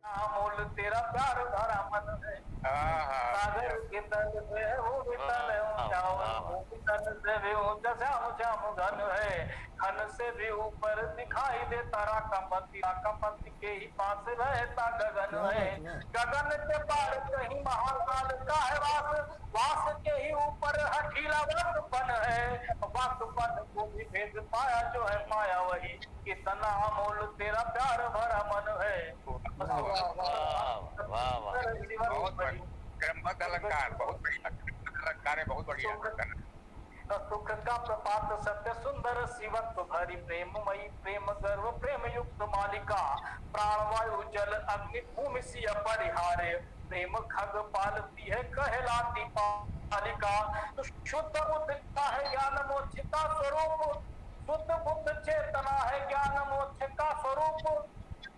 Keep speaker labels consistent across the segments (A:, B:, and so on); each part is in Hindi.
A: अमूल तेरा प्यार भरा मन है, सागर के तल पे वो भी तल ऊंचा, वो भी तल से भी ऊंचा श्याम श्याम घन है, घन से भी ऊपर दिखाई देता राकांपति, राकांपति के ही पास रहता गगन है, गगन के पार कहीं महाकाल का है वास, वास के ही ऊपर हठीला वासुपन है, वासुपन को भी भेद पाया जो है पाया वही, कितना अमूल तेरा प्यार भरा मन है।
B: बहुत क्रमबद्ध अलंकार, बहुत बढ़िया अलंकार है, बहुत बढ़िया।
A: सुख का प्रपात सत्य सुंदर शिवत्व भरी प्रेममयी प्रेम गर्व प्रेम युक्त मालिका, प्राण वायु जल अग्नि भूमि सिय परिहारे, प्रेम खग पालती है कहलाती पालिका, शुद्ध बुद्ध का है ज्ञान मोक्ष का स्वरूप, शुद्ध बुद्ध चेतना है ज्ञान मोक्ष का स्वरूप,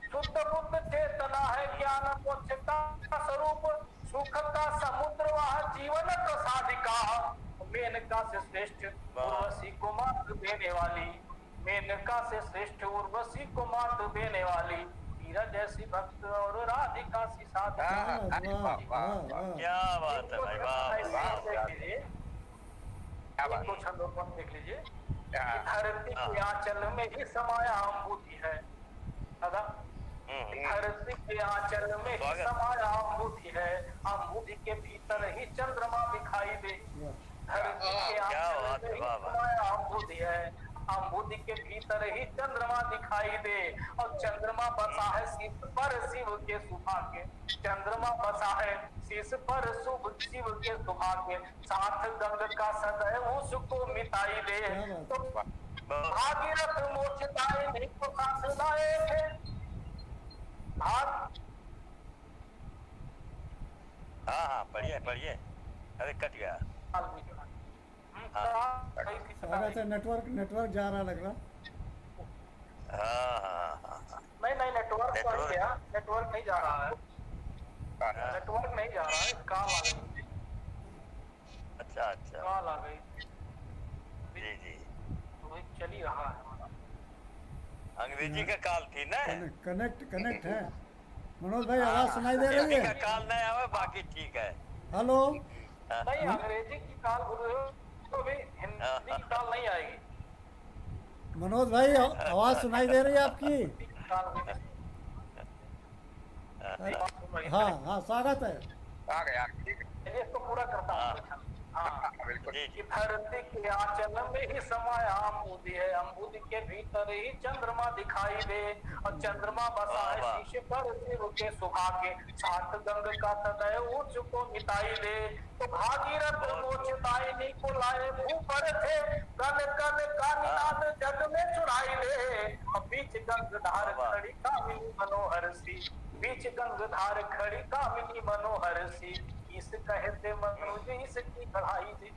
A: शुद्ध बुद्ध चेतना है ज्ञान मोक्ष का स्वरूप, सुख का समुद्र वह जीवन प्रसादिका, मेनका से श्रेष्ठ उर्वशी को मात देने वाली, मेनका से श्रेष्ठ उर्वशी को मात देने वाली, मीरा जैसी भक्त और राधिका सी साधिका।
C: क्या बात है भाई, वाह।
A: कुछ हम लोग देख लीजिए, धरती के आंचल में ही समाया अम्बुधि है, धरती के आंचल में ही समाया अम्बुधि है, अम्बुधि के भीतर ही चंद्रमा दिखाई दे, धरती के आंचल में ही समाया अम्बुधि है, अम्बुधि के भीतर ही चंद्रमा दिखाई दे, और चंद्रमा बसा है शीश पर शिव के सुभाग्य, चंद्रमा बसा है शीश पर शिव के सुभाग्य, साथ गंग का सदैव उसको मिटाई दे, तो भागीरथ मोक्षदाय नहीं को साथ लाए थे,
C: हाँ पढ़िए पढ़िए, अरे कट गया।
D: नेटवर्क जा रहा लग रहा।
A: नहीं नेटवर्क तो नहीं गया, नेटवर्क नहीं जा रहा है, नेटवर्क नहीं जा रहा है, कॉल आ गई।
C: अच्छा
A: कॉल आ गई
C: जी
A: तो चल ही रहा है,
C: अंग्रेजी का कॉल थी ना,
D: कनेक्ट है। मनोज भाई आवाज सुनाई दे रही है?
C: कॉल नहीं आवे, बाकी ठीक है।
D: हेलो,
A: नहीं अंग्रेजी की कॉल तो भी हिंदी की कॉल नहीं आएगी।
D: मनोज भाई आवाज सुनाई दे रही है आपकी? हाँ स्वागत है।
B: आ गया, ठीक है,
A: इसको पूरा करता हूँ।
B: बिल्कुल।
A: धरती के आंचल में ही समाया अम्बुधि है, अम्बुधि के भीतर ही चंद्रमा दिखाई दे, और चंद्रमा बसा है शीश पर शिव के सुभाग्य, साथ गंग का सदैव उच्च को मिटाई दे, तो भागीरथ मोक्षदायिनी को लाए भू पर थे, कल कल का निनाद जग में सुनाई दे, और बीच गंगधार खड़ी कामिनी मनोहर सी, बीच गंगधार खड़ी कामिनी मनोहर सी, इस कहते मनुज इसकी कढ़ाई थी,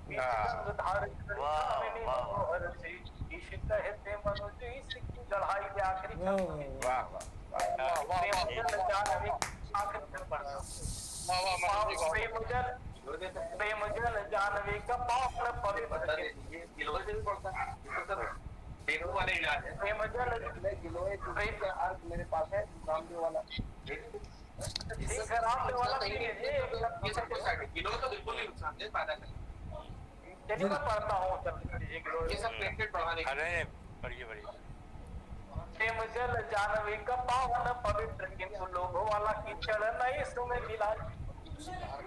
A: गंगधार खड़ी मनोहर सी, इस कहते मनुज इसकी कढ़ाई थी। आखिरी प्रेम जल जानवी का पावन पवित्र, प्रेम जल मेरे पास है, रामदेव वाला रामदेव वाला किलो तो बिल्कुल नहीं नुकसान दे पाता है, चलिए मैं पढ़ता हूँ ये सब प्रिंटेड पढ़ाने।
C: अरे पढ़िए
A: प्रेम जल जानवी का पावन पवित्र, किंतु लोभ वाला कीचड़ नहीं इसमें मिला,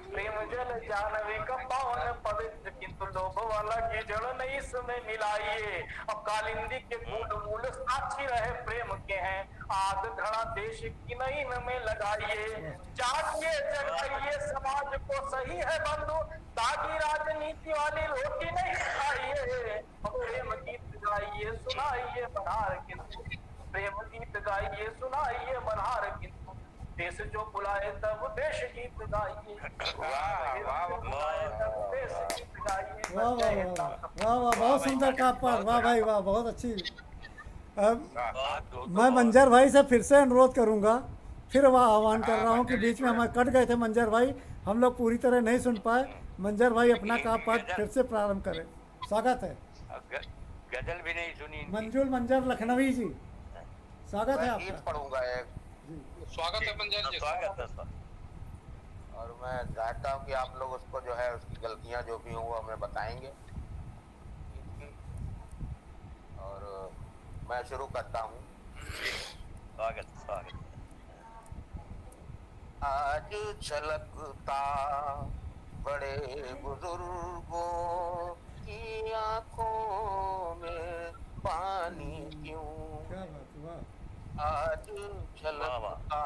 A: प्रेम जल जानवी का पावन पवित्र, किंतु लोभ वाला कीचड़ नहीं इसमें मिलाइए, अब कालिंदी के मूल साक्षी रहे प्रेम के हैं, आग धड़ा देश की नईन में लगाइए, जागिए जगाइए समाज को सही है बंधु, दागी राजनीति वाली रोटी नहीं खाइए, प्रेम गीत गाइए सुनाइए बन्हार किंतु, प्रेम गीत गाइए सुनाइए बन्हार किंतु, देश जो बुलाए तब देश गीत गाइए,
D: वाह बहुत सुंदर का पाठ, वाह भाई वाह, बहुत अच्छी। मैं मंजर भाई से फिर से अनुरोध करूंगा, फिर वह आह्वान कर रहा हूं कि बीच में हमें कट गए थे मंजर भाई, हम लोग पूरी तरह नहीं सुन पाए, मंजर भाई अपना का पाठ फिर से प्रारंभ करें। स्वागत है।
C: गजल भी नहीं सुनी,
D: मंजूर मंजर लखनवी जी स्वागत है आपका।
B: गीत पढ़ूंगा एक, स्वागत है मंजर जी।
C: स्वागत है स्वागत।
E: और मैं चाहता हूँ कि आप लोग उसको जो है उसकी गलतियाँ जो भी हों वो हमें बताएंगे। और मैं शुरू करता हूँ।
C: स्वागत स्वागत।
E: आज छलकता बड़े बुजुर्गों की आंखों में पानी क्यों?
D: क्या बात, वाह।
E: आज छलकता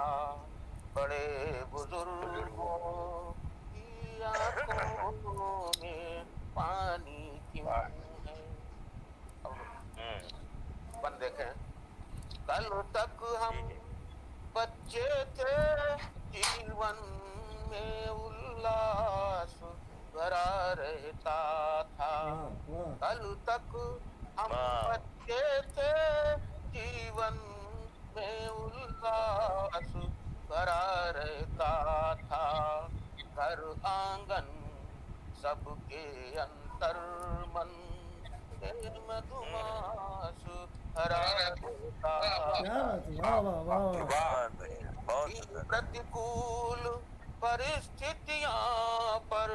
E: बड़े बुजुर्गों की आंखों में पानी क्यों है? अपन देखें, कल तक हम बच्चे थे, जीवन में उल्लास भरा रहता था।
D: वाह वाह।
E: कल तक हम बच्चे थे, जीवन में उल्लास भरा रहता था। घर आंगन सबके अंतर मन में मधुमास भरा रहता
D: क्या बात, वाह वाह वाह वाह।
C: बहुत बढ़िया, बहुत सुंदर।
E: प्रतिकूल परिस्थितियां पर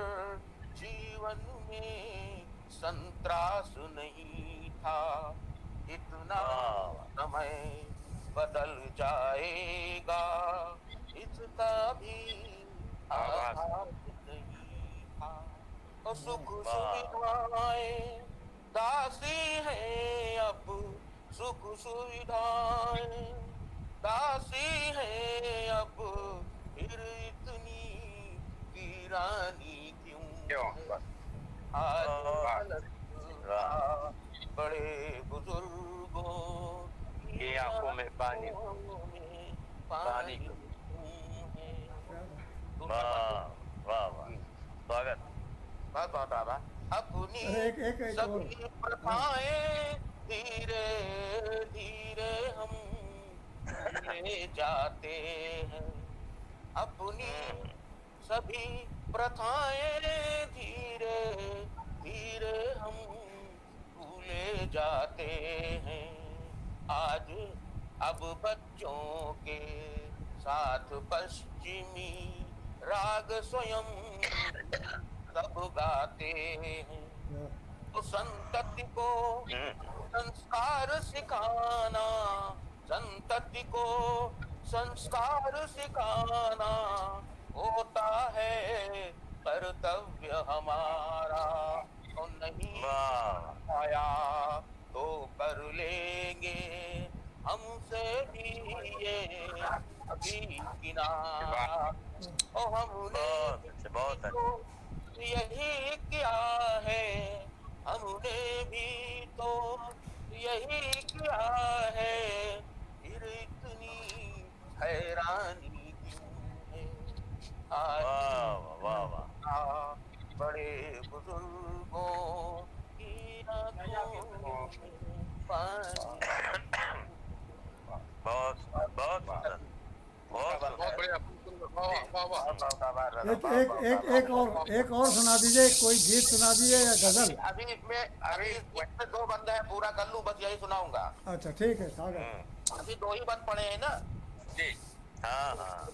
E: जीवन में संतरास नहीं था। इतना समय बदल जाएगा इसका भी आभास नहीं था। और सुख सुविधाएं दासी हैं अब, सुख सुविधाएं दासी है अब, फिर इतनी वीरानी क्यों है? आज बड़े बुजुर्गों
B: ये आंखों में पानी
E: पानी
C: वाह वाह वाह। स्वागत।
E: बहुत बहुत आभार। अपनी
D: एक
E: सभी प्रथाएं धीरे धीरे हम ले जाते हैं। अपनी सभी प्रथाएं धीरे धीरे हम भूले जाते हैं। आज अब बच्चों के साथ पश्चिमी राग स्वयं सब गाते हैं। तो संतति को संस्कार सिखाना, संतति को संस्कार सिखाना होता है कर्तव्य हमारा। तो नहीं आया तो कर लेंगे हमसे भी ये अभी किनारा। और हमने
C: बहुत
E: तो यही किया है, हमने भी तो यही किया है, फिर इतनी हैरानी क्यों है?
C: वाह
E: बड़े बुजुर्गों की आंखों में पानी।
C: बहुत बहुत सुंदर, बहुत
B: बहुत बढ़िया।
D: एक और सुना दीजिए, कोई गीत सुना दीजिए या गजल।
E: अभी इसमें दो बंद है, पूरा कर लूं, बस यही सुनाऊंगा।
D: अच्छा ठीक है, स्वागत।
E: अभी दो ही बंद पड़े हैं ना
B: जी।
C: हाँ हाँ।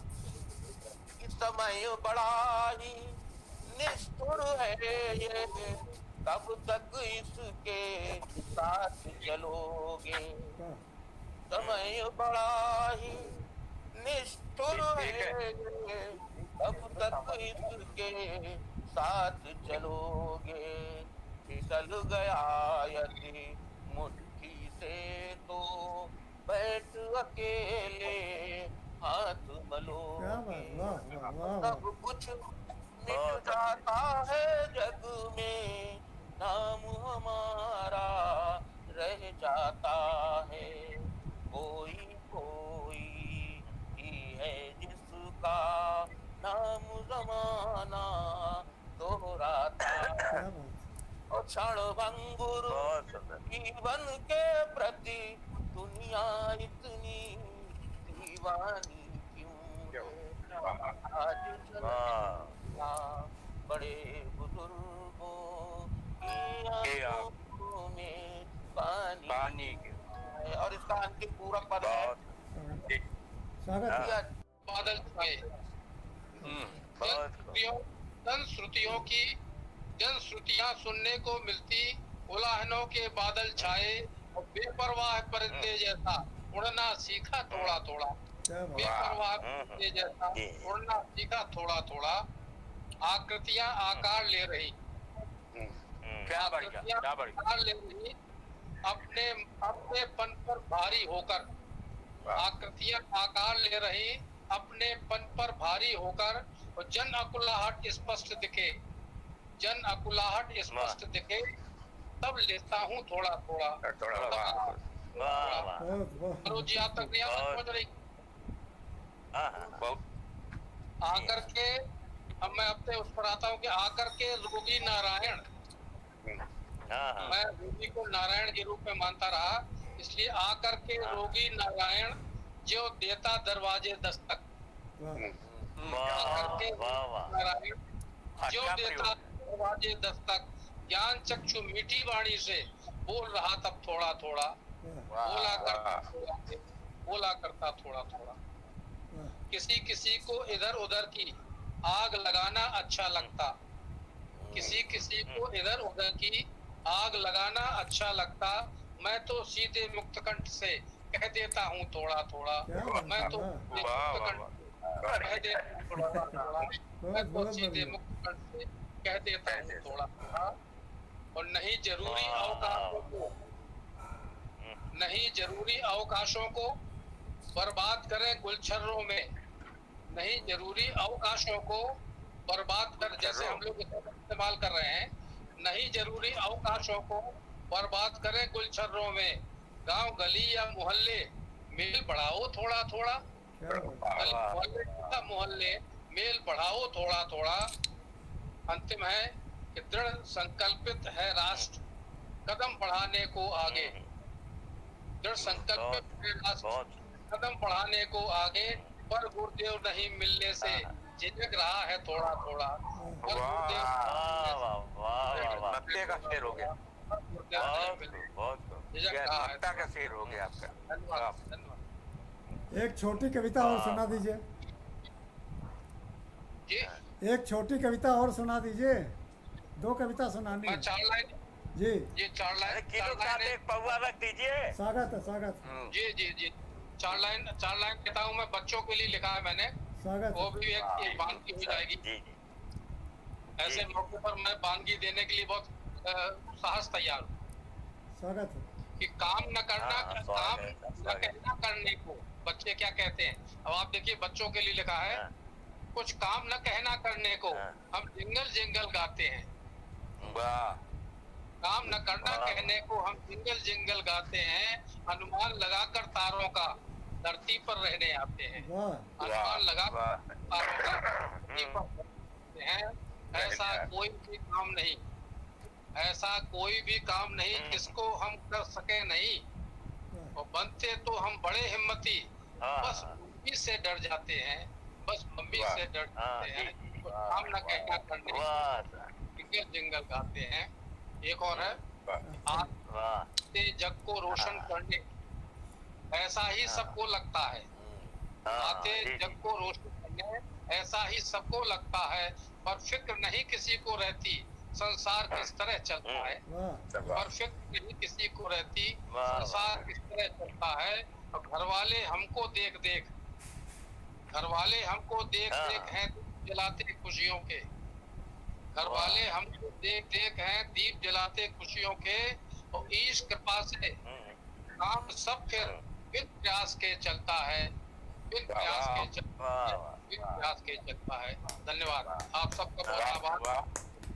E: इस समय बड़ा ही निष्ठुर है ये, कब तक इसके साथ चलोगे? समय बड़ा ही निष्ठुर है, कब तक इसके साथ चलोगे? फिसल गया यदि मुट्ठी से तो बैठ अकेले हाथ मलोगे। सब कुछ मिट जाता है जग में, नाम हमारा रह जाता है। कोई कोई ही है जिसका नाम जमाना दोहराता है। और क्षण भंगुर जीवन के प्रति दुनिया इतनी दीवानी क्यों है? आज चलता बड़े बुजुर्गों की आंखों में पानी। और इसका अंतिम पूरक पद है,
D: स्वागत है।
B: बादल छाए। जनश्रुतियों की जनश्रुतियां सुनने को मिलती, उलाहनों के बादल छाए और बेपरवाह परिंदे जैसा उड़ना सीखा थोड़ा थोड़ा।
D: क्या बात।
B: बेपरवाह परिंदे जैसा उड़ना सीखा थोड़ा थोड़ा। आकृतियां आकार ले रही,
C: क्या बढ़िया, क्या बढ़िया।
B: आकार ले रही अपने अपनेपन पर भारी होकर। आकृतियां आकार ले रही अपनेपन पर भारी होकर, और जन अकुलाहट स्पष्ट दिखे, जन अकुलाहट स्पष्ट दिखे, तब लेता हूँ थोड़ा थोड़ा।
C: वाह वाह।
D: बहुत बहुत
B: करो जी, आप तक नहीं समझ रही। आकर के, अब मैं अपने उस पर आता हूँ कि आकर के रोगी नारायण, मैं रोगी को नारायण के रूप में मानता रहा, इसलिए आकर के रोगी नारायण जो देता दरवाजे दस्तक। आकर के नारायण जो देता दरवाजे दस्तक, ज्ञान चक्षु मीठी वाणी से बोल रहा तब थोड़ा थोड़ा। बोला करता थोड़ा थोड़ा। किसी किसी को इधर उधर की आग लगाना अच्छा लगता, किसी किसी को इधर उधर की आग लगाना अच्छा लगता। मैं तो सीधे मुक्तकंठ से कह देता हूँ थोड़ा थोड़ा। मैं तो कह देता हूँ थोड़ा थोड़ा। मैं तो सीधे मुक्तकंठ से कह देता हूँ थोड़ा थोड़ा। और नहीं जरूरी अवकाशों को, नहीं जरूरी अवकाशों को बर्बाद करें गुलछर्रों में। नहीं जरूरी अवकाशों को बर्बाद कर, जैसे हम लोग इस्तेमाल कर रहे हैं, नहीं जरूरी अवकाशों को बर्बाद करें गुलछर्रों में। गांव गली या मोहल्ले मेल बढ़ाओ थोड़ा थोड़ा। मोहल्ले मेल बढ़ाओ थोड़ा थोड़ा। अंतिम है कि दृढ़ संकल्पित है राष्ट्र कदम बढ़ाने को आगे। दृढ़ संकल्पित है राष्ट्र कदम बढ़ाने को आगे, पर गुरुदेव नहीं मिलने से झिझक रहा है थोड़ा थोड़ा। पर गुरुदेव
C: नत्ते का शेर हो गया,
B: झिझक रहा है।
C: नत्ता का शेर हो गया आपका।
B: धन्यवाद धन्यवाद
D: एक छोटी कविता और सुना दीजिए।
B: जी।
D: एक छोटी कविता और सुना दीजिए। 2 कविता सुनानी
B: मैं
D: है।
B: 4 लाइन,
D: जी
B: ये 4 लाइन,
C: किलो साथ एक पौवा रख दीजिए।
D: स्वागत है, स्वागत है,
B: जी जी जी 4 लाइन कहता हूँ मैं। बच्चों के लिए लिखा है मैंने,
D: स्वागत
B: वो
D: है।
B: भी एक बानगी हो जाएगी।
C: जी जी
B: ऐसे मौके पर मैं बानगी देने के लिए बहुत साहस तैयार हूँ।
D: स्वागत है।
B: कि काम न करना,
C: हाँ,
B: काम
C: स्वागत
B: न कहना करने को बच्चे क्या कहते हैं। अब आप देखिए, बच्चों के लिए लिखा है, कुछ काम न कहना करने को हम जिंगल जिंगल गाते हैं।
C: वाह।
B: काम न करना कहने को हम जिंगल जिंगल गाते हैं। अनुमान लगाकर तारों का धरती पर रहने आते हैं।
D: वाह
B: अनुमान लगाकर तारों का धरती पर रहते हैं। ऐसा कोई भी काम नहीं, ऐसा कोई भी काम नहीं जिसको हम कर सके नहीं। और बनते तो हम बड़े हिम्मती, बस मम्मी से डर जाते हैं, बस मम्मी से डर जाते हैं। तो काम न कहना करने जिंगल जिंगल गाते हैं। एक और है, आते जग को रोशन करने, ऐसा ही सबको लगता है। आते जग को रोशन करने ऐसा ही सबको लगता है, पर फिक्र नहीं किसी को रहती संसार किस तरह चलता है। पर फिक्र नहीं किसी को रहती संसार किस तरह चलता है। और घर वाले हमको देख देख, घर वाले हमको देख देख हैं जलाते खुशियों के। घर वाले हमको देख देख हैं दीप जलाते खुशियों के। और ईश कृपा से काम सब फिर बिन प्रयास के चलता है, बिन प्रयास के चलता है, बिन प्रयास के चलता है। धन्यवाद, आप सबका बहुत आभार।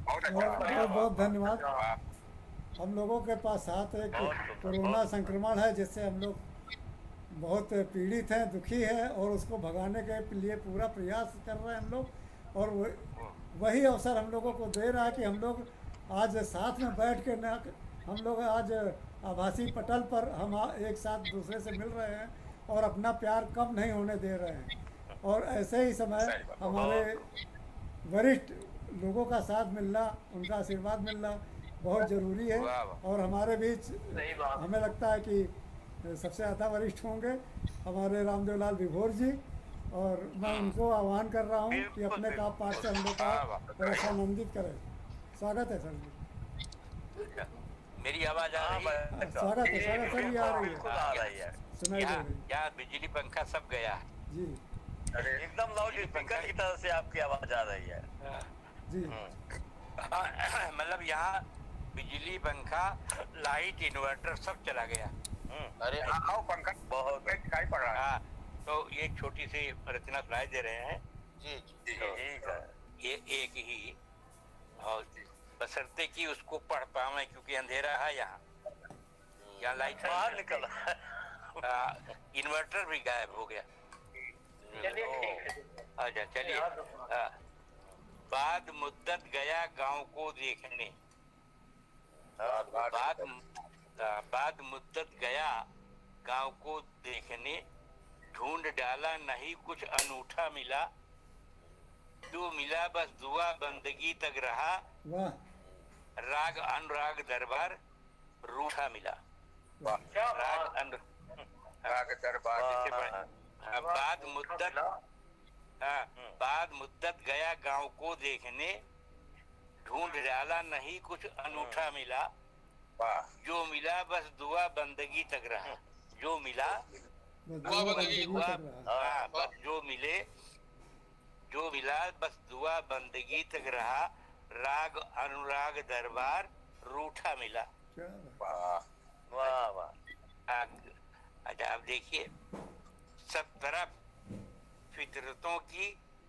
D: बहुत बहुत धन्यवाद। हम लोगों के पास साथ एक कोरोना संक्रमण है, जिससे हम लोग बहुत पीड़ित हैं, दुखी हैं, और उसको भगाने के लिए पूरा प्रयास कर रहे हैं हम लोग। और वही अवसर हम लोगों को दे रहा है कि हम लोग आज साथ में बैठ के न, हम लोग आज आभासी पटल पर हम एक साथ दूसरे से मिल रहे हैं और अपना प्यार कम नहीं होने दे रहे हैं। और ऐसे ही समय हमारे वरिष्ठ लोगों का साथ मिलना, उनका आशीर्वाद मिलना बहुत ज़रूरी है। और हमारे बीच हमें लगता है कि सबसे ज़्यादा वरिष्ठ होंगे हमारे रामदेव लाल विभोर जी, और मैं उनको आह्वान कर रहा हूँ कि
C: बिल्कुल,
D: अपने का
C: बिल्कुल।
D: पाठ से हम लोग का रसानंदित करें। स्वागत है सर जी।
A: मेरी आवाज आ रही है?
D: हाँ, स्वागत है सर, ये आ रही
C: बिल्कुल
D: है,
C: आ रही है
D: सुनाई दे
A: यहाँ
D: रही है।
A: यहाँ बिजली पंखा सब गया
D: जी
C: एकदम लाउड स्पीकर की तरह से आपकी आवाज आ रही है।
D: जी
A: मतलब यहाँ बिजली पंखा लाइट इन्वर्टर सब चला गया।
E: अरे आओ पंखा
C: बहुत
E: दिखाई पड़ रहा है।
A: हाँ, तो ये छोटी सी रचना सुनाई दे रहे हैं।
E: जी जी
C: ठीक है।
A: ये एक ही, और बशर्ते कि उसको पढ़ पावे क्योंकि अंधेरा है यहाँ लाइट
C: बाहर निकल
A: इन्वर्टर भी गायब हो गया।
E: चलिए ठीक है।
A: अच्छा चलिए। हाँ। बाद मुद्दत गया गांव को देखने, बाद मुद्दत गया गांव को देखने, ढूंढ डाला नहीं कुछ अनूठा मिला, जो मिला बस दुआ बंदगी तक रहा,
D: वाह
A: राग अनुराग दरबार रूठा मिला। राग दरबार बाद मुद्दत, हाँ, बाद मुद्दत गया गांव को देखने, ढूंढ डाला नहीं कुछ अनूठा मिला, जो मिला बस दुआ बंदगी तक रहा। जो मिला
B: दुआ बंदगी
A: दुआ,
D: तक रहा।
A: हाँ, बस जो मिले, जो मिला बस दुआ बंदगी तक रहा, राग अनुराग दरबार रूठा मिला।
D: क्या बात।
C: वाह वाह।
A: अच्छा अब देखिए, सब तरफ फितरतों की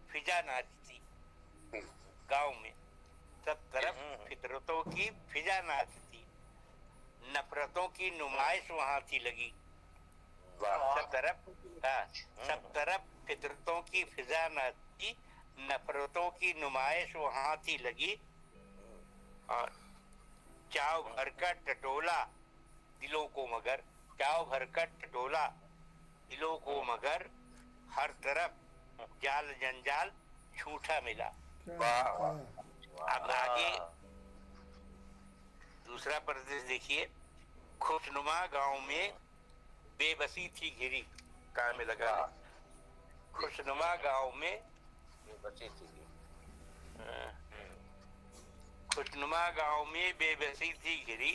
A: फिजा नाचती, गांव में सब तरफ फितरतों की फिजा नाचती, नफरतों की नुमाइश वहां थी लगी। सब तरफ, हाँ, सब तरफ फितरतों की फिजा नाचती, नफरतों की नुमाइश वहां थी लगी, और चाव भरकर टटोला दिलों को मगर, चाव भरकर टटोला दिलों को मगर, हर तरफ जाल जंजाल झूठा मिला। अब आगे दूसरा प्रदेश देखिए, खुशनुमा गांव में बेबसी थी घिरी, काम में लगा। खुशनुमा गांव में
E: बची थी।
A: खुशनुमा गांव में बेबसी थी घिरी,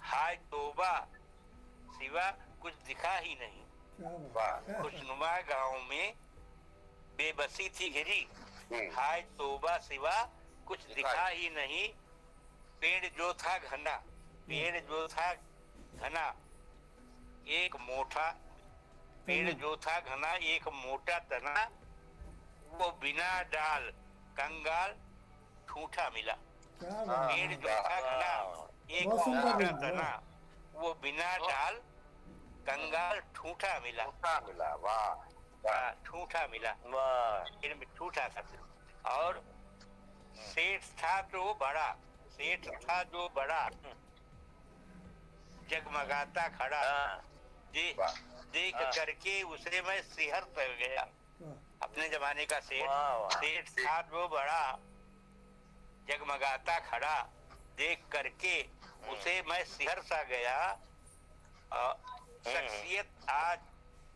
A: हाय तौबा सिवा कुछ दिखा ही नहीं।
D: क्या बात।
A: खुशनुमा गांव में बेबसी थी घिरी, हाय तौबा सिवा कुछ दिखा ही नहीं, पेड़ जो था घना, पेड़ जो था घना, एक मोटा पेड़ जो था घना, एक मोटा तना, वो बिना डाल कंगाल ठूठा मिला।
D: क्या बात।
A: पेड़ जो था घना, एक
D: बहुत सुंदर
A: मोटा
D: है।
A: तना, वो बिना डाल कंगाल ठूठा मिला। हाँ, ठूठा मिला।
C: वाह।
A: इनमें ठूठा शब्द। और सेठ था जो बड़ा, सेठ था जो बड़ा, जगमगाता खड़ा, देख करके उसे मैं सिहर कर गया।
D: वाह।
A: अपने जमाने का सेठ,
C: वाह, वाह।
A: सेठ था जो बड़ा, जगमगाता खड़ा, देख करके उसे मैं सिहर सा गया। शख्सियत आज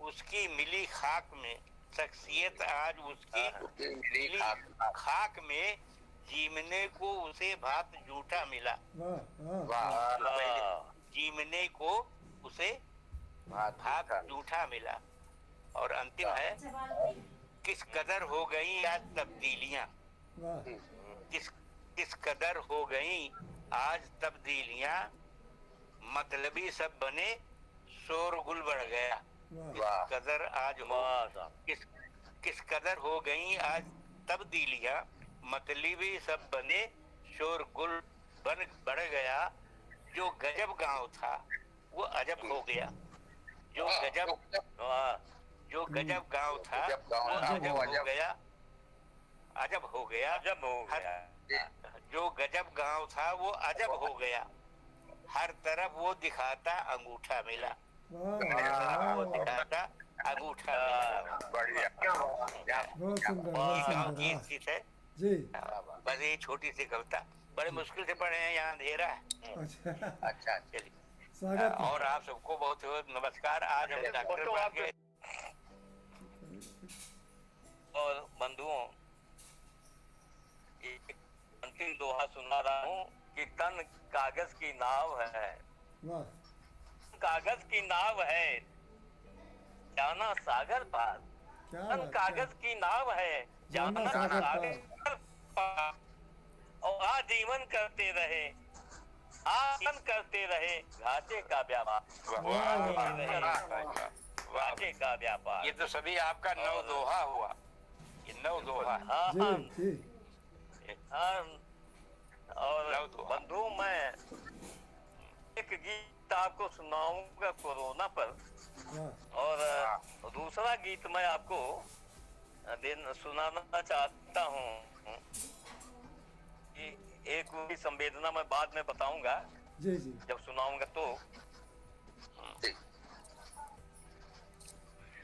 A: उसकी मिली खाक में, शख्सियत आज उसकी मिली खाक में, जीमने को उसे भात जूठा मिला।
D: वाह वाह।
A: पहले जीमने को उसे भात जूठा मिला। और अंतिम है, किस कदर हो गई आज तब्दीलियां,
D: वाह।
A: किस कदर हो गई आज तब्दीलियां, मतलबी सब बने शोरगुल बढ़ गया।
D: वाह।
A: कदर आज हो, किस कदर हो गई आज तब्दीलियां, मतलबी सब बने शोरगुल बढ़ गया। जो गजब गांव था वो अजब हो गया, जो गजब गांव था वो अजब हो गया, अजब हो गया। जो गजब गांव था वो अजब हो गया, हर तरफ वो दिखाता अंगूठा मिला, वो दिखाता अंगूठा मिला।
E: बढ़िया।
D: बहुत सुंदर,
A: ये गांव
D: बहुत
A: की
D: सुंदर।
A: स्थिति है
D: जी।
A: बस ये छोटी सी कविता।
C: बड़े मुश्किल से पढ़े हैं, यहाँ अंधेरा है।
D: अच्छा,
E: अच्छा
C: चलिए।
D: स्वागत है।
C: और आप सबको बहुत बहुत नमस्कार। आज हम डॉक्टर बन गए और बंधुओं एक अंतिम दोहा सुना रहा हूँ कि तन कागज की नाव है,
D: वाह,
C: कागज की नाव है, जाना सागर पार।
D: क्या
C: तन
D: बात,
C: कागज की नाव है, जाना
D: सागर
C: सागर पार। और आजीवन करते रहे, आजीवन करते रहे घाटे का व्यापार, घाटे का व्यापार।
F: ये तो सभी आपका नव दोहा हुआ, ये नव दोहा।
C: हाँ
D: जी जी,
C: हाँ। और
F: नव दोहा।
C: बंधु मैं एक गीत आपको सुनाऊंगा कोरोना पर,
D: वाह,
C: और दूसरा गीत मैं आपको सुनाना चाहता हूँ कि एक भी संवेदना मैं बाद में बताऊंगा,
D: जी जी,
C: जब सुनाऊंगा तो।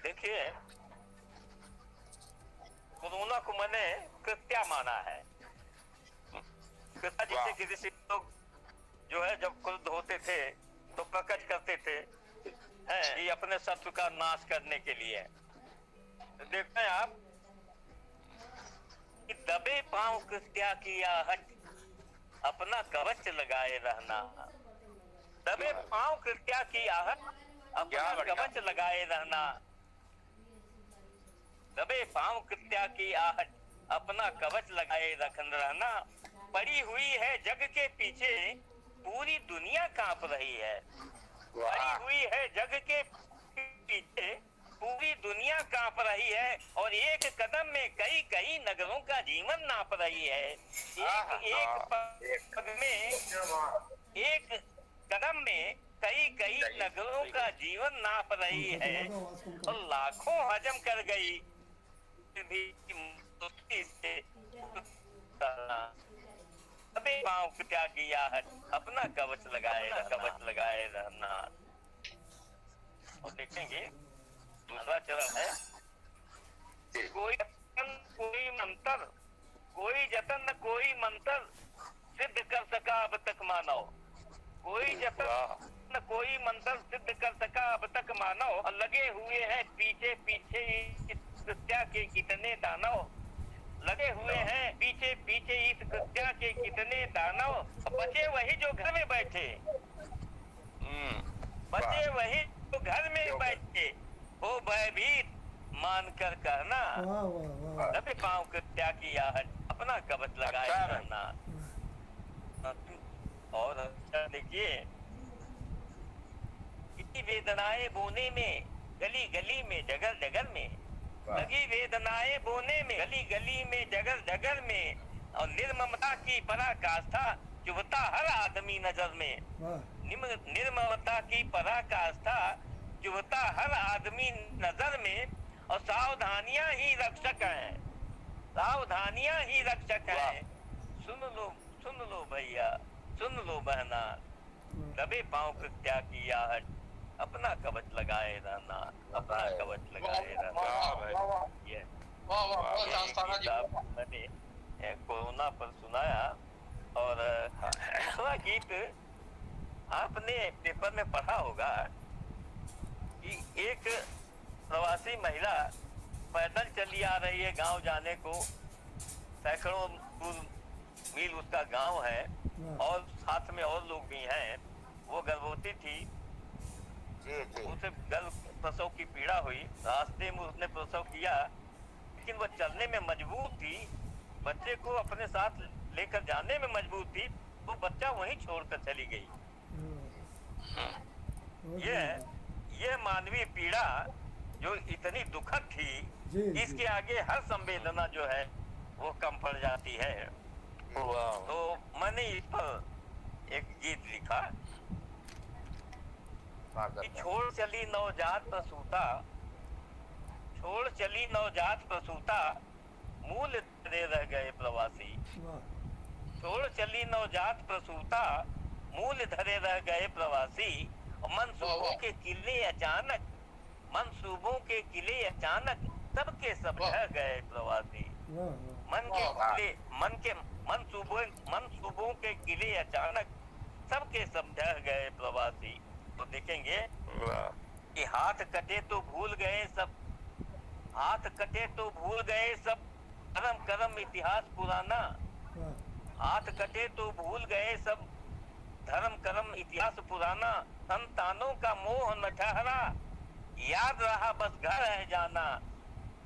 C: देखिए, कोरोना को मैंने कृत्या माना है। कृत्या जिसे कि ऋषि लोग जो है जब क्रुद्ध होते थे तो प्रकट करते थे हैं कि अपने शत्रु का नाश करने के लिए। तो देखते हैं आप कि दबे पांव कृत्या की आहट, अपना कवच लगाए रहना। दबे पांव कृत्या की आहट, अपना कवच लगाए रहना। दबे पांव कृत्या की आहट, अपना कवच लगाए रहना। पड़ी हुई है जग के पीछे, पूरी दुनिया कांप रही है। पड़ी हुई है जग के पीछे, पूरी दुनिया कांप रही है। और एक कदम में कई कई नगरों का जीवन नाप रही है। एक कदम में कई कई नगरों का जीवन नाप रही है। और लाखों हजम कर गई भी अबे पांव क्या किया है, अपना कवच लगाए रहना। और देखेंगे दूसरा चरण है, कोई जतन कोई मंत्र, कोई जतन न कोई मंत्र सिद्ध कर सका अब तक मानव। कोई जतन न कोई मंत्र सिद्ध कर सका अब तक मानव। और लगे हुए हैं पीछे पीछे कृत्या के कितने दानव। लगे हुए हैं पीछे पीछे इस कृत्या के कितने दानव। बचे वही जो घर में बैठे, बचे वही जो घर में बैठे, वो भयभीत मान कर कहना।
D: वाह वाह वाह,
C: दबे पांव कृत्या की आहट, अपना कवच लगाए रहना। और देखिए, इतनी वेदनाएं बोने में, गली गली में, जगल जगल में, लगी वेदनाएं बोने में, गली गली में, जगल जगल में। और निर्ममता की पराकाष्ठा चुभता हर आदमी नजर में।
D: वाह,
C: निर्ममता की पराकाष्ठा चुभता हर आदमी नजर में। और सावधानियां ही रक्षक हैं, सावधानियां ही रक्षक हैं। सुन लो भैया, सुन लो बहना, दबे पांव कृत्या की आहट, अपना कवच लगाए रहना, अपना कवच लगाए रहना। ये मैंने कोरोना पर सुनाया। और दूसरा गीत आपने पेपर में पढ़ा होगा कि एक प्रवासी महिला पैदल चली आ रही है गांव जाने को। सैकड़ों मील उसका गांव है और साथ में और लोग भी हैं। वो गर्भवती थी, उसे गर्भ प्रसव की पीड़ा हुई। रास्ते में उसने प्रसव किया, लेकिन वो चलने में मजबूर थी, बच्चे को अपने साथ लेकर जाने में मजबूर थी। वो बच्चा वहीं छोड़कर चली गई। ये मानवीय पीड़ा जो इतनी दुखद थी, इसके आगे हर संवेदना जो है वो कम पड़ जाती है। तो मैंने इस पर एक गीत लिखा कि छोड़ चली नवजात प्रसूता, छोड़ चली नवजात प्रसूता, मूल धरे रह गए प्रवासी। छोड़ चली नवजात प्रसूता, मूल धरे रह गए प्रवासी। मंसूबों के किले अचानक, मंसूबों के किले अचानक, सबके सब ढह गए प्रवासी। मंसूबों के किले अचानक सबके सब ढह गए प्रवासी। तो देखेंगे
F: वाह
C: कि हाथ कटे तो भूल गए सब, हाथ कटे तो भूल गए सब, करम करम इतिहास पुराना।
D: वाह
C: हाथ कटे तो भूल गए सब, धर्म कर्म इतिहास पुराना। संतानों का मोह न ठहरा, याद रहा बस घर है जाना।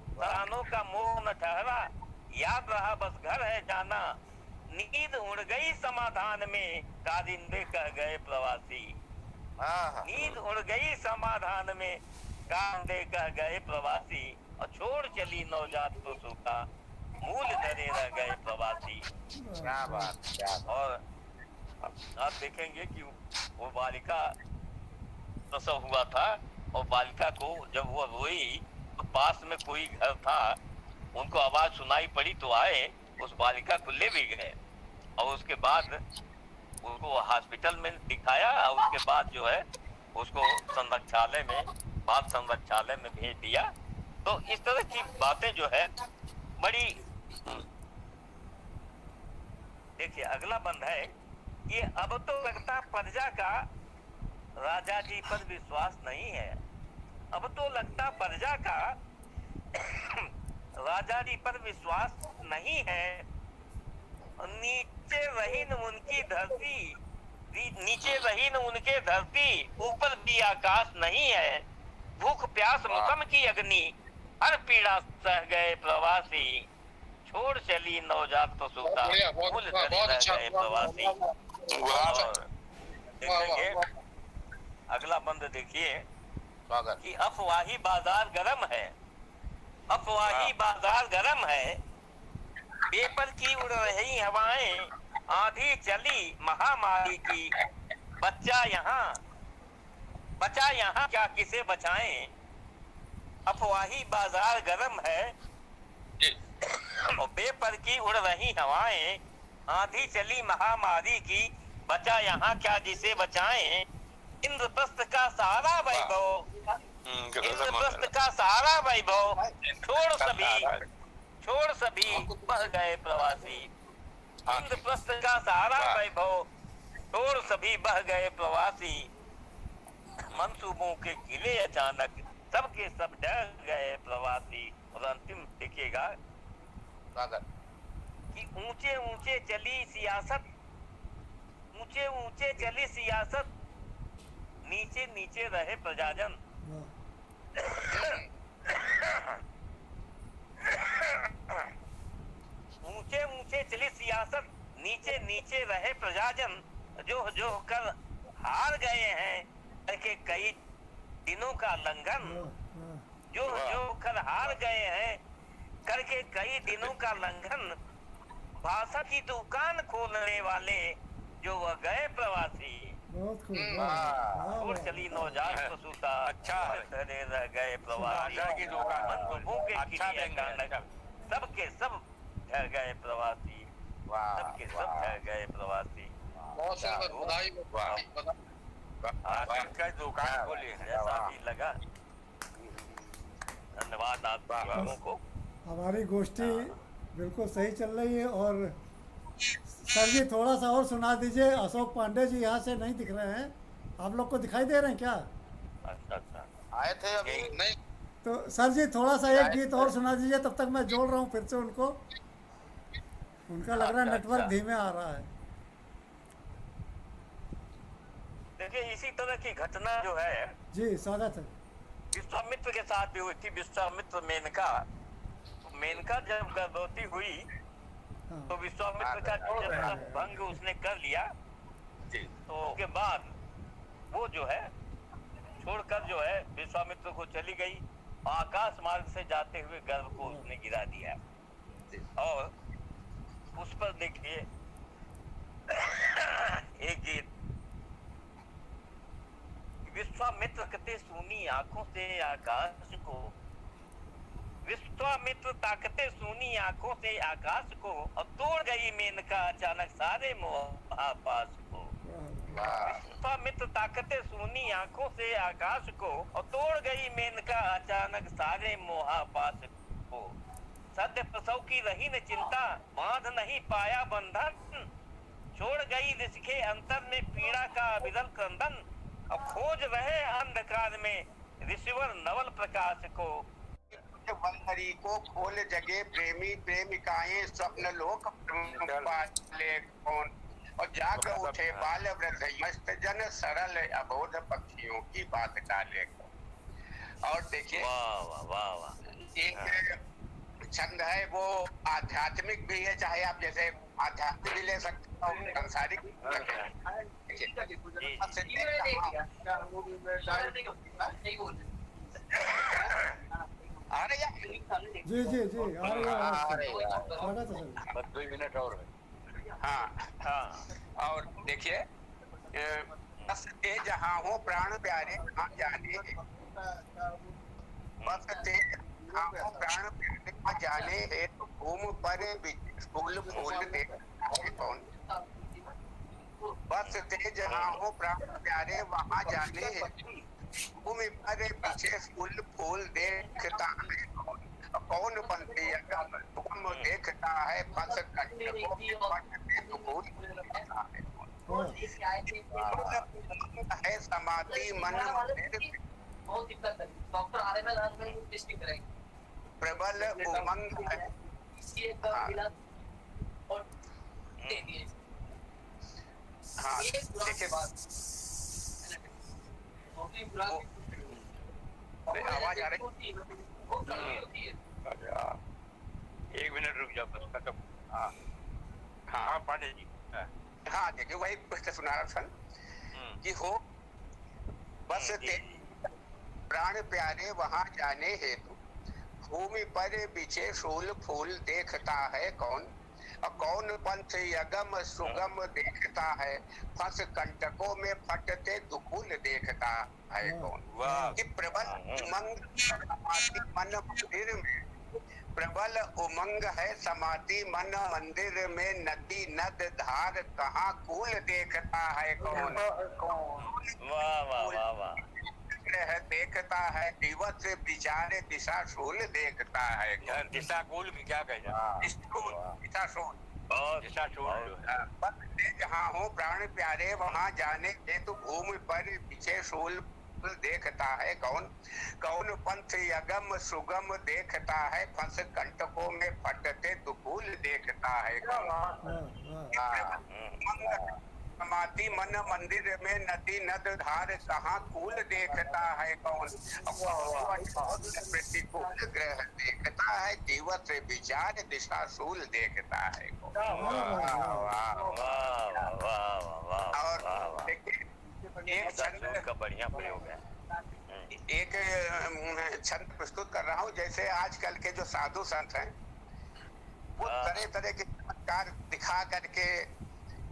C: संतानों का मोह न ठहरा, याद रहा बस घर है जाना। नींद उड़ गई समाधान में, कारिंदे कह गए प्रवासी।
E: हाँ
C: नींद उड़ गई समाधान में, कारिंदे कह गए प्रवासी। और छोड़ चली नवजात को सूखा, मूल धरे रह गए प्रवासी।
E: क्या बात, क्या बात।
C: और आप देखेंगे कि वो बालिका प्रसव हुआ था, और बालिका को जब वो रोई तो पास में कोई घर था, उनको आवाज सुनाई पड़ी तो आए, उस बालिका को ले भी गए। और उसके बाद उसको हॉस्पिटल में दिखाया, और उसके बाद जो है उसको संरक्षालय में, बाल संरक्षालय में भेज दिया। तो इस तरह की बातें जो है बड़ी। देखिए अगला बंद है कि अब तो लगता प्रजा का राजा जी पर विश्वास नहीं है। अब तो लगता प्रजा का राजा जी पर विश्वास नहीं है। नीचे रही न उनकी धरती, नीचे रही न उनके धरती, ऊपर भी आकाश नहीं है। भूख प्यास मौसम की अग्नि, हर पीड़ा सह गए प्रवासी। छोड़ चली नवजात तो सूखा, भूल कर रह गए प्रवासी। और देखेंगे अगला बंद देखिए
E: स्वागत।
C: कि अफवाही बाजार गरम है, अफवाही बाजार गरम है। पेपर की उड़ रही हवाएं, आंधी चली महामारी की। बच्चा यहाँ क्या किसे बचाएं। अफवाही बाजार गरम है, और पेपर की उड़ रही हवाएं, आंधी चली महामारी की। बचा यहाँ क्या जिसे बचाएं। इंद्रप्रस्थ का सारा वैभव, इंद्रप्रस्थ का सारा वैभव, छोड़ सभी बह गए प्रवासी। इंद्रप्रस्थ का सारा वैभव, छोड़ सभी बह गए प्रवासी। मंसूबों के किले अचानक सबके सब डर गए प्रवासी। और अंतिम देखिएगा
E: स्वागत।
C: कि ऊंचे ऊंचे चली सियासत, ऊंचे ऊंचे चली सियासत, नीचे नीचे रहे प्रजाजन। ऊंचे ऊंचे चली सियासत, नीचे नीचे रहे प्रजाजन। जो जो कर हार गए हैं करके कई दिनों का लंघन, जो जो कर हार गए हैं करके कई दिनों का लंघन। भाषा की दुकान खोलने वाले जो वह गए प्रवासी।
D: बहुत खूब।
C: छोड़ चली नवजात को सूता,
F: अच्छा है।
C: धरे रह मंसूबों के किले अचानक सबके सब ठहर गए प्रवासी।
E: वाह
C: सबके सब ठहर गए प्रवासी।
B: बहुत सुंदर, बधाई
F: का दुकान खोली है।
C: जैसा भी लगा, धन्यवाद आप लोगों को।
D: हमारी गोष्ठी बिल्कुल सही चल रही है। और सर जी थोड़ा सा और सुना दीजिए। अशोक पांडे जी यहाँ से नहीं दिख रहे हैं, आप लोग को दिखाई दे रहे हैं क्या?
C: अच्छा अच्छा,
E: आए थे अभी।
B: नहीं,
D: तो सर जी थोड़ा सा एक गीत और सुना दीजिए, तब तक मैं जोड़ रहा हूँ फिर से उनको। उनका लग रहा है नेटवर्क धीमे आ रहा है।
C: देखिए इसी तरह की घटना जो है
D: जी स्वागत है।
C: विश्वामित्र के साथ भी हुई थी। विश्वामित्र मेनका, मेनका जब गर्भवती हुई
D: हाँ
C: तो विश्वामित्र का जब भंग उसने कर लिया, तो उसके बाद वो जो है छोड़कर जो है विश्वामित्र को चली गई, आकाश मार्ग से जाते हुए गर्भ को उसने गिरा दिया। और उस पर देखिए एक गीत, विश्वामित्र कते सूनी आंखों से आकाश को, विश्वामित्र ताकते सूनी आंखों से आकाश को, और तोड़ गई मेनका अचानक सारे महापास को। विश्वामित्र ताकते सूनी आंखों से आकाश को, और तोड़ गई मेनका अचानक सारे मोहापास को। सद्य प्रसव की रही न चिंता, बांध नहीं पाया बंधन, छोड़ गई ऋषिके अंतर में पीड़ा का अविरल क्रंदन, अब खोज रहे अंधकार में ऋषिवर नवल प्रकाश को।
E: वल्लरी को खोल जगे प्रेमी प्रेमिकाएं स्वप्न लोक पाले कौन, और जाग उठे बाल वृद्ध मस्त जन सरल अबोध पक्षियों की बात टाले कौन। और देखिए एक छंद है वो आध्यात्मिक भी है, चाहे आप जैसे आध्यात्मिक भी ले सकते हो, सांसारिक आ रही है।
D: जी जी जी आ रही है आवाज़ तो। स्वागत है सर।
F: बस 2 मिनट और है।
E: हाँ और देखिए बस ते जहाँ हो प्राण प्यारे कहाँ जाने, बस ते जहाँ हो प्राण प्यारे कहाँ जाने है, तो घूम पर फूल फूल दे कौन। बस ते जहाँ हो प्राण प्यारे वहाँ जाने है, भूमि पर पीछे फूल फूल देखता है कौन। कौन पंथी तुम देखता है फंस कंटकों में पटके तो फूल देखता है कौन। है समाधि मन
G: बहुत दिक्कत है, डॉक्टर आरएमएल आज टेस्टिंग करेंगे।
E: प्रबल उमंग है। हाँ देखिए आवाज आ रही है।
F: 1 मिनट रुक जाओ बस खत्म।
E: हाँ
F: हाँ पांडे जी।
E: हाँ देखिए वही प्रश्न सुना रहा था कि हो बस ते प्राण प्यारे वहाँ जाने हेतु, भूमि पर बिछे फूल फूल देखता है कौन। और कौन पंथ यगम सुगम देखता है, फंस कंटकों में फटते दुखुल देखता है कौन। कि प्रबल उमंग समाधि मन मंदिर में, प्रबल उमंग है समाधि मन मंदिर में, नदी नद धार कहाँ कूल देखता है कौन। देखता है दिवस विचारे दिशा शूल देखता है।
F: दिशा कूल भी क्या कहता
E: जहाँ हो प्राण प्यारे वहाँ जाने दे, तो भूमि पर पीछे शूल देखता है कौन। कौन पंथ यगम सुगम देखता है, फंस कंटकों में फटते दुखूल देखता है कौन। समाधि मन मंदिर में नदी नद धार कहाँ कूल देखता है कौन। प्रतिकूल ग्रह देखता है, दिवस विचार दिशा शूल देखता है कौन। और एक छंद
C: का बढ़िया प्रयोग है।
E: एक छंद प्रस्तुत कर रहा हूँ। जैसे आजकल के जो साधु संत हैं वो तरह तरह के चमत्कार दिखा करके,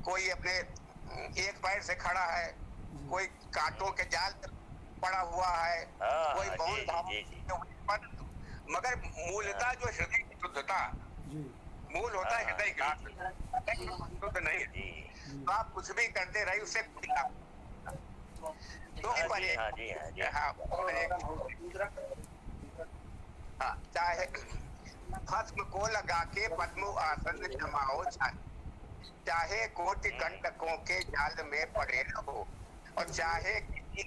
E: कोई अपने एक पैर से खड़ा है, कोई कांटों के जाल पड़ा हुआ है, कोई बौन धाम, मगर मूलतः जो हृदय की शुद्धता मूल होता है, हृदय की शुद्ध नहीं है। तो आप कुछ भी करते रहे उससे चाहे भस्म को लगा के पद्म आसन जमाओ, चाहे कोटि कंटकों के जाल में पड़े रहो, और चाहे किसी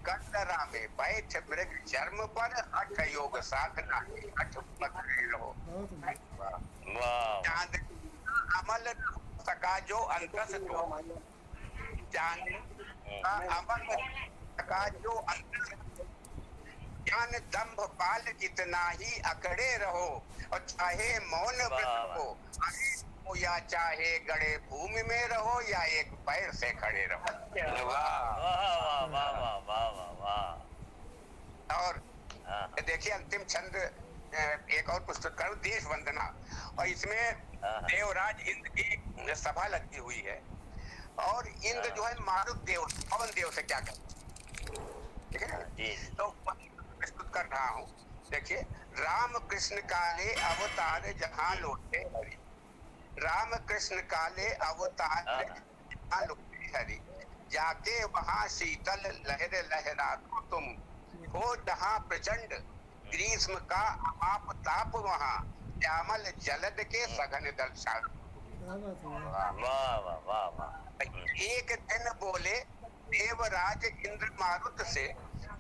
E: कंदरा में बैठ मृग चर्म पर, हठ योग साधना के हठ पकड़े रहो। चांद अमल सका जो अंतस तो, चांद अमल सका जो अंतस, ज्ञान दंभ पाल जितना ही अकड़े रहो, और चाहे मौन व्रत हो या चाहे गड़े भूमि में रहो, या एक पैर से खड़े रहो। और देखिए अंतिम छंद एक और पुस्तक करो, देश वंदना, और इसमें देवराज इंद्र की सभा लगी हुई है, और इंद्र जो है मारुत देव पवन देव से क्या कहते, ठीक है। तो प्रस्तुत कर रहा हूँ। देखिए राम कृष्ण काले अवतार जहाँ लौटे हरि, राम कृष्ण काले अवतार जहाँ लौटे हरि, जाके वहाँ शीतल लहर लहरा दो तुम, हो जहाँ प्रचंड ग्रीष्म का आप ताप वहाँ, श्यामल जलद के सघन दर्शान।
D: क्या बात है।
C: वाह वाह वाह वाह।
E: एक दिन बोले देवराज इंद्र मारुत से,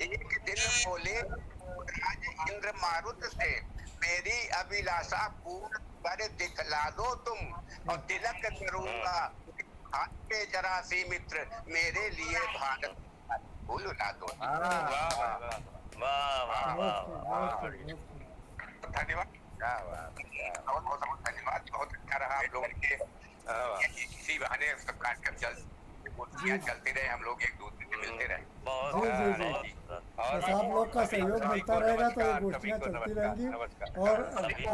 E: एक दिन बोले राज इंद्र मारुत से, मेरी अभिलाषा पूर्ण कर दिखला दो तुम, और तिलक करूंगा हाथ पे जरा सी मित्र, मेरे लिए भारत फूल ला दो।
C: वाह वाह वाह वाह।
E: धन्यवाद, बहुत बहुत धन्यवाद। बहुत अच्छा रहा आप लोगों के, इसी बहाने सब कार्यक्रम चलते रहे, हम लोग एक दूसरे से मिलते रहे।
D: जी। बस आप लोग का सहयोग मिलता रहेगा तो ये गोष्ठियाँ चलती रहेंगी। और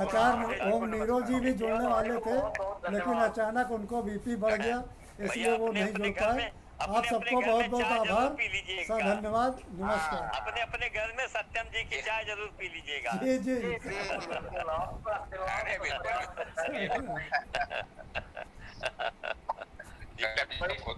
D: आचार्य ओम नीरो जी भी जुड़ने वाले थे, लेकिन अचानक उनको बीपी बढ़ गया, इसलिए वो नहीं जुड़ पाए। आप सबको बहुत बहुत आभार, सर धन्यवाद, नमस्कार।
C: अपने अपने घर में सत्यम जी की चाय जरूर पी लीजिएगा।
D: जी जी
E: अरे बिल्कुल।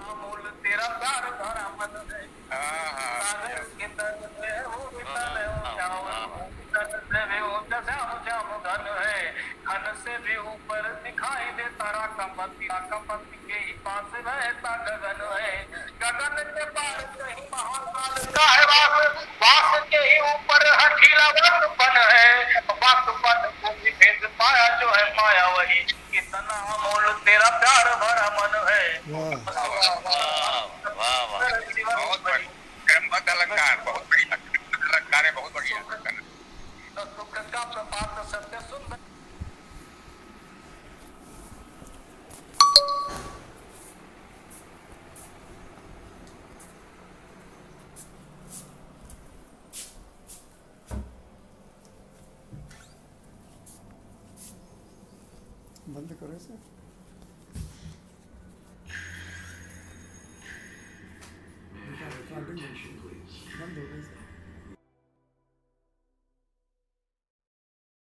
A: अमूल तेरा प्यार भरा मन है, सागर के तट पे वो वितल तट से भी ऊंचा श्याम श्याम घन है, घन से भी ऊपर दिखाई दे तारा कमपति के ही पास रहता गगन है, गगन के पार कहीं महाकाल का है वास, वास के ही ऊपर हठीला वासपन है, वासपन को भी भेद पाया जो है माया वही, कितना अमूल तेरा प्यार भरा मन है।
E: बहुत बड़ी क्रमबद्ध अलंकार, बहुत बड़ी अलंकार है, बहुत बढ़िया।
A: सुख का प्रपात सत्य सुंदर।
D: बंद करो इसे। रिकॉर्डिंग बंद हो गई।